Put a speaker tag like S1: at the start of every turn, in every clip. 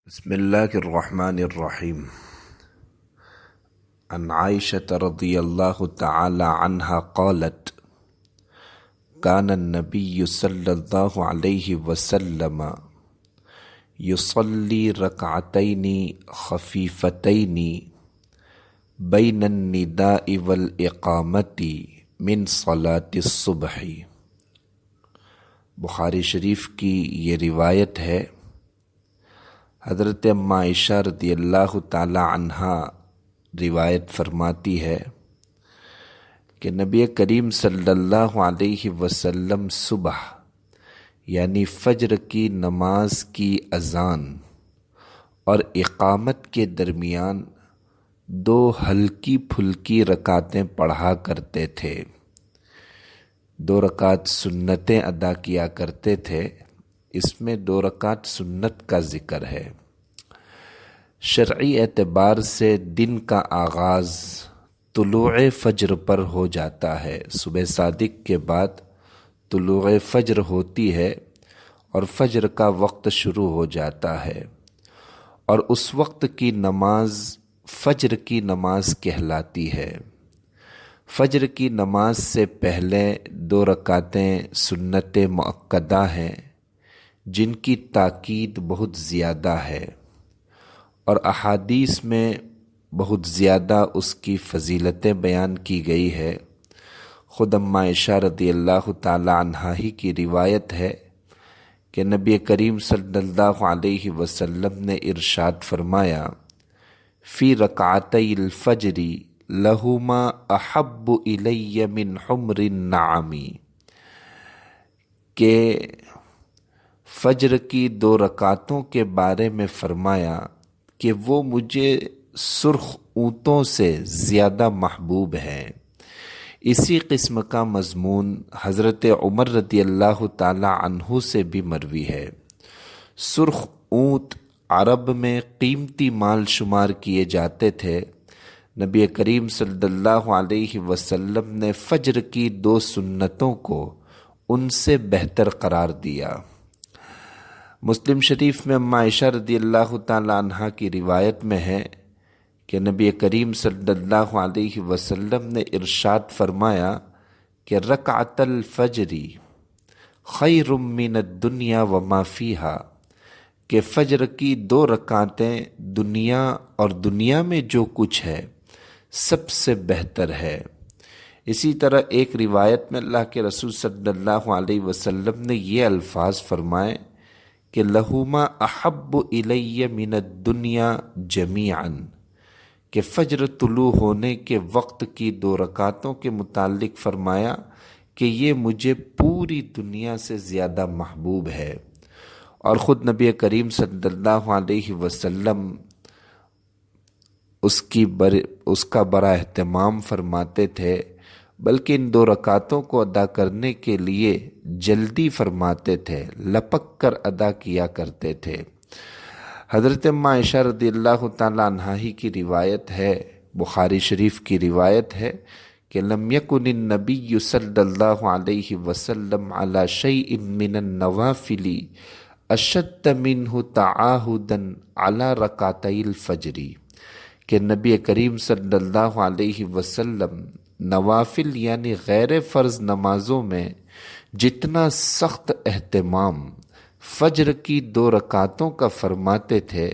S1: بسم الله الرحمن الرحيم. عن عائشة رضي الله تعالى عنها قالت: كان النبي صلى الله عليه وسلم يصلي ركعتين خفيفتين بين النداء والإقامة من صلاة الصبح. بخاری شریف کی یہ روایت ہے. حضرت اماں عائشہ رضی اللہ تعالی عنہا روایت فرماتی ہے کہ نبی کریم صلی اللہ علیہ وسلم صبح یعنی فجر کی نماز کی اذان اور اقامت کے درمیان 2 ہلکی پھلکی رکعتیں پڑھا کرتے تھے. 2 رکعت سنتیں ادا کیا کرتے تھے. اس میں 2 رکعت سنت کا ذکر ہے. شرعی اعتبار سے دن کا آغاز طلوع فجر پر ہو جاتا ہے. صبح صادق کے بعد طلوع فجر ہوتی ہے اور فجر کا وقت شروع ہو جاتا ہے، اور اس وقت کی نماز فجر کی نماز کہلاتی ہے. فجر کی نماز سے پہلے 2 رکعتیں سنت مؤکدہ ہیں جن کی تاکید بہت زیادہ ہے، اور احادیث میں بہت زیادہ اس کی فضیلتیں بیان کی گئی ہے. خود اماں عائشہ رضی اللہ تعالی عنہا ہی کی روایت ہے کہ نبی کریم صلی اللہ علیہ وسلم نے ارشاد فرمایا: فی رکعتی الفجر لہما احب الی من حمر النعم، کہ فجر کی 2 رکعتوں کے بارے میں فرمایا کہ وہ مجھے سرخ اونٹوں سے زیادہ محبوب ہیں. اسی قسم کا مضمون حضرت عمر رضی اللہ تعالی عنہ سے بھی مروی ہے. سرخ اونٹ عرب میں قیمتی مال شمار کیے جاتے تھے. نبی کریم صلی اللہ علیہ وسلم نے فجر کی 2 سنتوں کو ان سے بہتر قرار دیا. مسلم شریف میں اماں عائشہ رضی اللہ تعالی عنہا کی روایت میں ہے کہ نبی کریم صلی اللہ علیہ وسلم نے ارشاد فرمایا کہ رکعت الفجر خیر من الدنیا وما فیہا، کہ فجر کی 2 رکعتیں دنیا اور دنیا میں جو کچھ ہے سب سے بہتر ہے. اسی طرح ایک روایت میں اللہ کے رسول صلی اللہ علیہ وسلم نے یہ الفاظ فرمائے کہ لہما احب الی من الدنیا جمیعا، کہ فجر طلوع ہونے کے وقت کی 2 رکعتوں کے متعلق فرمایا کہ یہ مجھے پوری دنیا سے زیادہ محبوب ہے. اور خود نبی کریم صلی اللہ علیہ وسلم اس کا بڑا اہتمام فرماتے تھے، بلکہ ان 2 رکعتوں کو ادا کرنے کے لیے جلدی فرماتے تھے، لپک کر ادا کیا کرتے تھے. حضرت اماں عائشہ رضی اللہ تعالی عنہا ہی کی روایت ہے، بخاری شریف کی روایت ہے کہ لم یکن النبی صلی اللہ علیہ وسلم علی شیء من النوافل اشد منہ تعاہدا علی رکعتی الفجر، کہ نبی کریم صلی اللہ علیہ وسلم نوافل یعنی غیر فرض نمازوں میں جتنا سخت اہتمام فجر کی 2 رکعتوں کا فرماتے تھے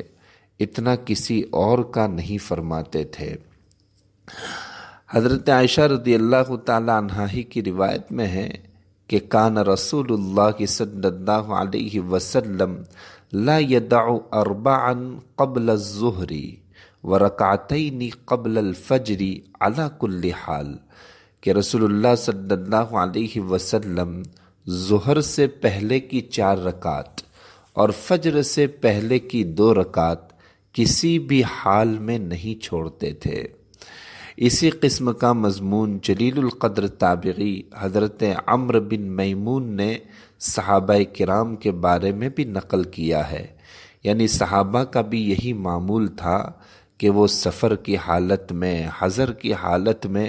S1: اتنا کسی اور کا نہیں فرماتے تھے. حضرت عائشہ رضی اللہ تعالی عنہا ہی کی روایت میں ہے کہ کان رسول اللہ صلی اللہ علیہ وسلم لا يدع 4 قبل الظہر ورکعتین قبل الفجر علی کل حال، کہ رسول اللہ صلی اللہ علیہ وسلم ظہر سے پہلے کی 4 رکعت اور فجر سے پہلے کی 2 رکعت کسی بھی حال میں نہیں چھوڑتے تھے. اسی قسم کا مضمون جلیل القدر تابعی حضرت عمرو بن میمون نے صحابہ کرام کے بارے میں بھی نقل کیا ہے. یعنی صحابہ کا بھی یہی معمول تھا کہ وہ سفر کی حالت میں، حضر کی حالت میں،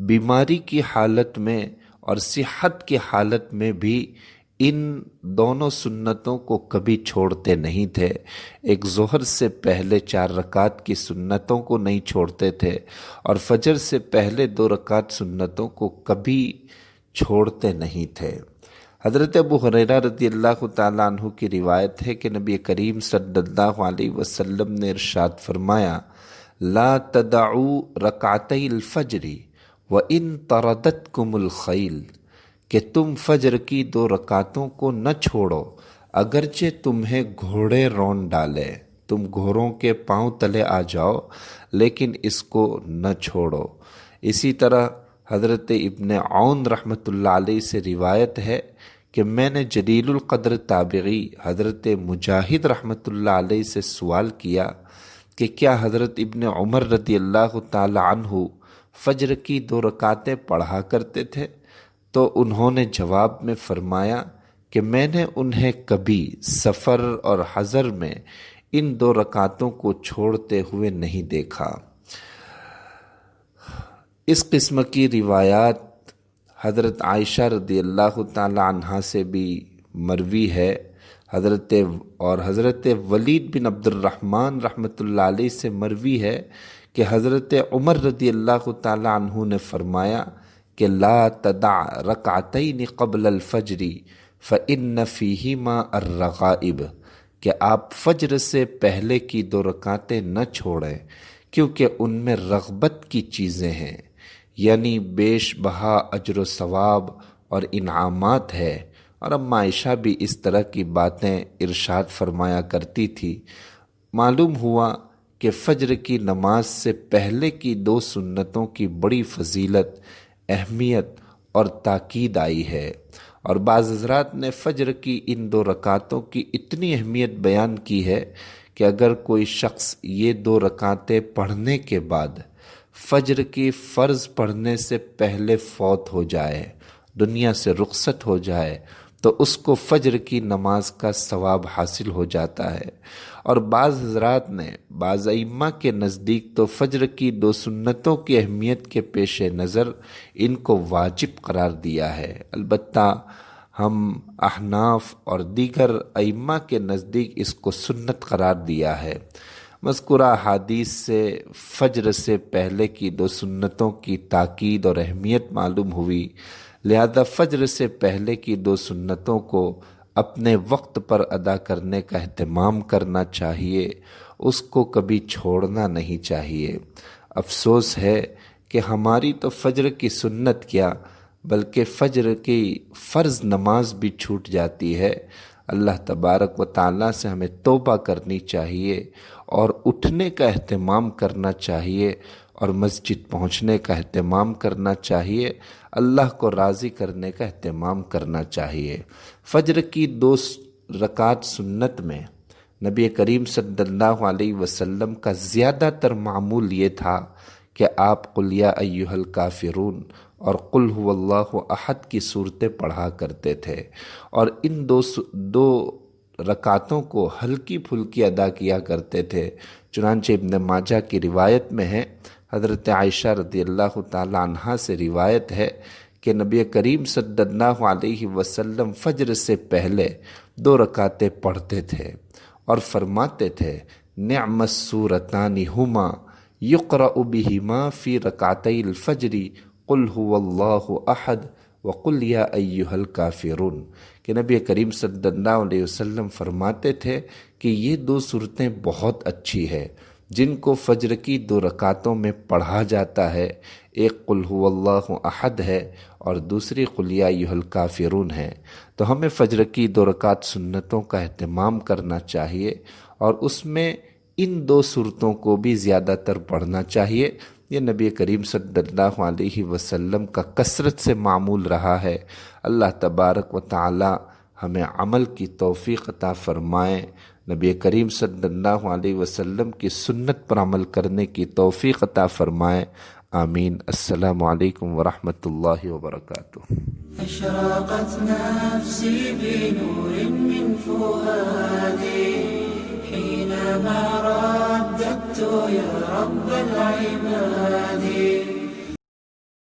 S1: بیماری کی حالت میں اور صحت کی حالت میں بھی ان دونوں سنتوں کو کبھی چھوڑتے نہیں تھے۔ ایک ظہر سے پہلے 4 رکعت کی سنتوں کو نہیں چھوڑتے تھے، اور فجر سے پہلے 2 رکعت سنتوں کو کبھی چھوڑتے نہیں تھے۔ حضرت ابو ہریرہ رضی اللہ تعالیٰ عنہ کی روایت ہے کہ نبی کریم صلی اللہ علیہ وسلم نے ارشاد فرمایا، لا تدعوا رکعتي الفجر وان طردتكم الخيل، کہ تم فجر کی 2 رکعتوں کو نہ چھوڑو اگرچہ تمہیں گھوڑے رون ڈالے، تم گھوڑوں کے پاؤں تلے آ جاؤ لیکن اس کو نہ چھوڑو۔ اسی طرح حضرت ابن عون رحمۃ اللہ علیہ سے روایت ہے کہ میں نے جلیل القدر تابعی حضرت مجاہد رحمۃ اللہ علیہ سے سوال کیا کہ کیا حضرت ابن عمر رضی اللہ تعالی عنہ فجر کی 2 رکعتیں پڑھا کرتے تھے؟ تو انہوں نے جواب میں فرمایا کہ میں نے انہیں کبھی سفر اور حضر میں ان 2 رکعتوں کو چھوڑتے ہوئے نہیں دیکھا۔ اس قسم کی روایات حضرت عائشہ رضی اللہ تعالی عنہا سے بھی مروی ہے، حضرت ولید بن عبد الرحمن رحمۃ اللہ علیہ سے مروی ہے کہ حضرت عمر رضی اللہ تعالی عنہ نے فرمایا کہ لا تدع رکعتین قبل الفجر فإن فیہما الرغائب، کہ آپ فجر سے پہلے کی 2 رکعتیں نہ چھوڑیں کیونکہ ان میں رغبت کی چیزیں ہیں، یعنی بیش بہا اجر و ثواب اور انعامات ہے۔ اور اب عائشہ بھی اس طرح کی باتیں ارشاد فرمایا کرتی تھی۔ معلوم ہوا کہ فجر کی نماز سے پہلے کی 2 سنتوں کی بڑی فضیلت، اہمیت اور تاکید آئی ہے، اور بعض حضرات نے فجر کی ان 2 رکعتوں کی اتنی اہمیت بیان کی ہے کہ اگر کوئی شخص یہ 2 رکعتیں پڑھنے کے بعد فجر کی فرض پڑھنے سے پہلے فوت ہو جائے، دنیا سے رخصت ہو جائے، تو اس کو فجر کی نماز کا ثواب حاصل ہو جاتا ہے۔ اور بعض حضرات نے، بعض ائمہ کے نزدیک تو فجر کی 2 سنتوں کی اہمیت کے پیش نظر ان کو واجب قرار دیا ہے۔ البتہ ہم احناف اور دیگر ائمہ کے نزدیک اس کو سنت قرار دیا ہے۔ مذکورہ حدیث سے فجر سے پہلے کی 2 سنتوں کی تاکید اور اہمیت معلوم ہوئی، لہذا فجر سے پہلے کی 2 سنتوں کو اپنے وقت پر ادا کرنے کا اہتمام کرنا چاہیے، اس کو کبھی چھوڑنا نہیں چاہیے۔ افسوس ہے کہ ہماری تو فجر کی سنت کیا بلکہ فجر کی فرض نماز بھی چھوٹ جاتی ہے۔ اللہ تبارک و تعالیٰ سے ہمیں توبہ کرنی چاہیے اور اٹھنے کا اہتمام کرنا چاہیے اور مسجد پہنچنے کا اہتمام کرنا چاہیے، اللہ کو راضی کرنے کا اہتمام کرنا چاہیے۔ فجر کی 2 رکعت سنت میں نبی کریم صلی اللہ علیہ وسلم کا زیادہ تر معمول یہ تھا کہ آپ قل یا ایھا الکافرون اور قل هو اللہ احد کی صورتیں پڑھا کرتے تھے، اور ان 2 رکعتوں کو ہلکی پھلکی ادا کیا کرتے تھے۔ چنانچہ ابن ماجہ کی روایت میں ہے، حضرت عائشہ رضی اللہ تعالی عنہا سے روایت ہے کہ نبی کریم صلی اللہ علیہ وسلم فجر سے پہلے 2 رکعتیں پڑھتے تھے اور فرماتے تھے، نعم السورتان ہما یقرأ بہما فی رکعتی الفجر قل هو اللہ احد وقل یا ایھا الکافرون، کہ نبی کریم صلی اللہ علیہ وسلم فرماتے تھے کہ یہ 2 صورتیں بہت اچھی ہے جن کو فجر کی 2 رکعتوں میں پڑھا جاتا ہے۔ ایک قل هو اللہ احد ہے اور دوسری قل یا ایھا الکافرون ہے۔ تو ہمیں فجر کی 2 رکعت سنتوں کا اہتمام کرنا چاہیے اور اس میں ان 2 صورتوں کو بھی زیادہ تر پڑھنا چاہیے۔ یہ نبی کریم صلی اللہ علیہ وسلم کا کثرت سے معمول رہا ہے۔ اللہ تبارک و تعالی ہمیں عمل کی توفیق عطا فرمائے، نبی کریم صلی اللہ علیہ وسلم کی سنت پر عمل کرنے کی توفیق عطا فرمائے، آمین۔ السلام علیکم ورحمۃ اللہ وبرکاتہ۔
S2: أشرقت نفسي بنور من فؤادي حينما رددت يا رب العباد